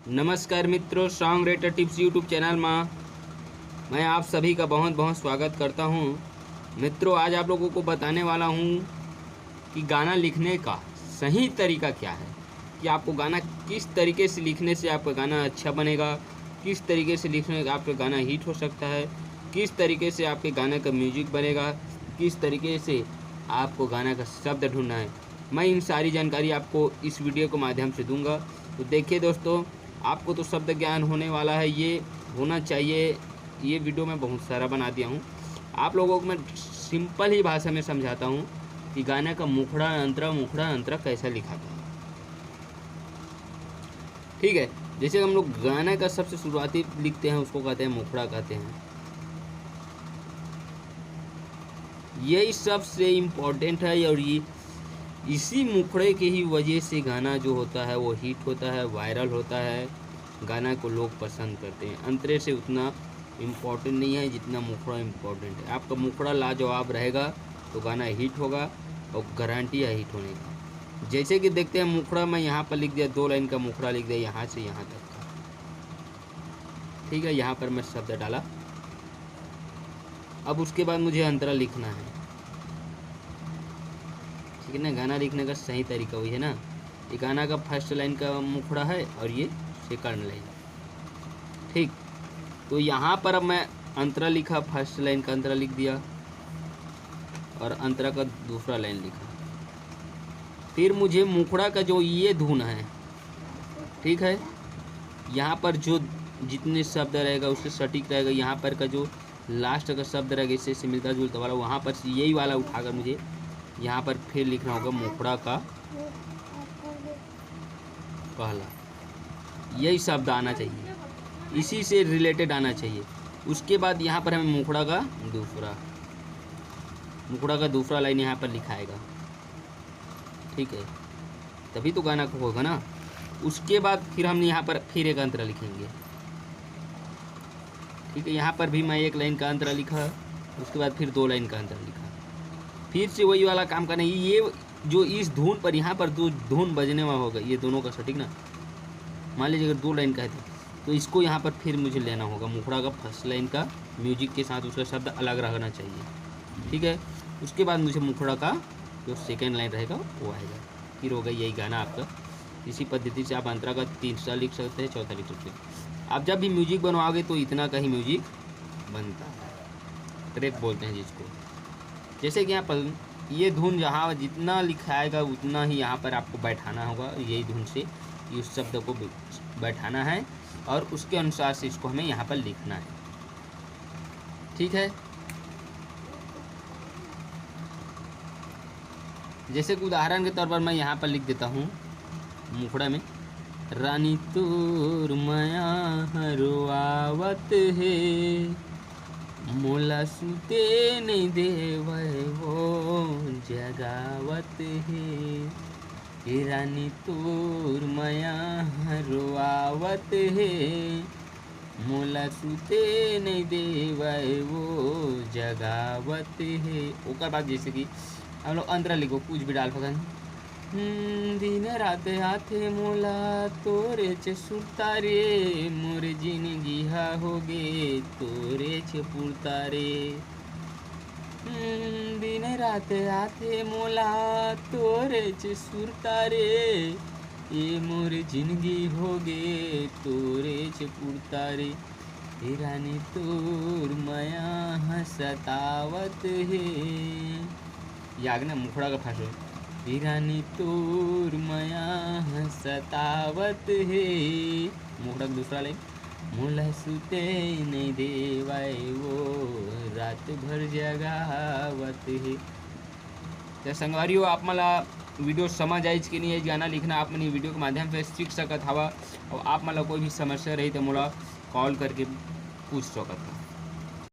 नमस्कार मित्रों, song rater tips YouTube channel में मैं आप सभी का बहुत बहुत स्वागत करता हूं। मित्रों, आज आप लोगों को बताने वाला हूं कि गाना लिखने का सही तरीका क्या है, कि आपको गाना किस तरीके से लिखने से आपका गाना अच्छा बनेगा, किस तरीके से लिखने से आपका गाना हिट हो सकता है, किस तरीके से आपके गाने का म्यूजिक बनेगा, किस तरीके से आपको गाना का शब्द ढूंढना है। मैं इन सारी जानकारी आपको इस वीडियो के माध्यम से दूंगा। तो देखिए दोस्तों, आपको तो शब्द ज्ञान होने वाला है, ये होना चाहिए। ये वीडियो मैं बहुत सारा बना दिया हूँ। आप लोगों को मैं सिंपल ही भाषा में समझाता हूँ कि गाने का मुखड़ा अंतरा कैसा लिखा था। ठीक है, जैसे हम लोग गाने का सबसे शुरुआती लिखते हैं उसको कहते हैं मुखड़ा कहते हैं। यही सबसे इम्पोर्टेंट है और ये इसी मुखड़े के ही वजह से गाना जो होता है वो हिट होता है, वायरल होता है, गाना को लोग पसंद करते हैं। अंतरे से उतना इम्पोर्टेंट नहीं है जितना मुखड़ा इम्पोर्टेंट है। आपका मुखड़ा लाजवाब रहेगा तो गाना हिट होगा और गारंटी है हिट होने की। जैसे कि देखते हैं, मुखड़ा मैं यहाँ पर लिख दिया, 2 लाइन का मुखड़ा लिख दिया यहाँ से यहाँ तक का। ठीक है, यहाँ पर मैं शब्द डाला। अब उसके बाद मुझे अंतरा लिखना है। ठीक है ना, गाना लिखने का सही तरीका वही है ना। ये गाना का फर्स्ट लाइन का मुखड़ा है और ये सेकंड लाइन। ठीक, तो यहाँ पर अब मैं अंतरा लिखा, फर्स्ट लाइन का अंतरा लिख दिया और अंतरा का दूसरा लाइन लिखा। फिर मुझे मुखड़ा का जो ये धुन है, ठीक है, यहाँ पर जो जितने शब्द रहेगा उससे सटीक रहेगा। यहाँ पर का जो लास्ट का शब्द रहेगा इससे मिलता जुलता वाला, वहाँ पर यही वाला उठाकर मुझे यहाँ पर फिर लिखना होगा मुखड़ा का पहला। यही शब्द आना चाहिए, इसी से रिलेटेड आना चाहिए। उसके बाद यहाँ पर हमें मुखड़ा का दूसरा लाइन यहाँ पर लिखाएगा। ठीक है, तभी तो गाना को होगा ना। उसके बाद फिर हम यहाँ पर फिर एक अंतरा लिखेंगे। ठीक है, यहाँ पर भी मैं 1 लाइन का अंतरा लिखा, उसके बाद फिर 2 लाइन का अंतरा लिखा। फिर से वही वाला काम करना। ये जो इस धुन पर यहाँ पर जो धुन बजने वाला होगा ये दोनों का सटीक ना। मान लीजिए अगर 2 लाइन का है तो इसको यहाँ पर फिर मुझे लेना होगा। मुखड़ा का फर्स्ट लाइन का म्यूजिक के साथ उसका शब्द अलग रहना चाहिए। ठीक है, उसके बाद मुझे मुखड़ा का जो सेकेंड लाइन रहेगा वो आएगा। फिर होगा यही गाना आपका। इसी पद्धति से आप अंतरा का तीसरा लिख सकते हैं, चौथा लिख सकते हैं। आप जब भी म्यूजिक बनवाओगे तो इतना का ही म्यूजिक बनता है, ट्रैक बोलते हैं जिसको। जैसे कि यहाँ पर ये धुन जहाँ जितना लिखाएगा उतना ही यहाँ पर आपको बैठाना होगा। यही धुन से इस शब्द को बैठाना है और उसके अनुसार से इसको हमें यहाँ पर लिखना है। ठीक है, जैसे कि उदाहरण के तौर पर मैं यहाँ पर लिख देता हूँ मुखड़ा में, रानी तोर माया हरवावत है, मोला सुते नहीं देवै वो जगावत है। रानी तोर माया हरवावत है, मोला सुते नहीं देवै वो जगावत है। ओकर बाद जैसे कि हम लोग अंतरा लिखो, कुछ भी डाल सकते हैं। दिन रात हाथे मोला तोरे च सुरता रे, मोरे जिंदगी हा होगे तोरे च पुरता रे। दिन रात हाथे मोला तोरे च सुरता रे, ये मोरे जिंदगी होगे तोरे च पुरता रे। रानी तोर माया सतावत है। यागना मुखड़ा का फांसो, रानी तोर माया सतावत है। मुखड़ा का दूसरा लाइन, मोला सुते नहीं देवाय वो रात भर जगावत है। तर संगवारियों, आप मला वीडियो समझ आइज कि नहीं गाना लिखना आप मनी वीडियो के माध्यम से सीख सकत हवा। और आप मला कोई भी समस्या रही तो मोला कॉल करके पूछ सकत हवा।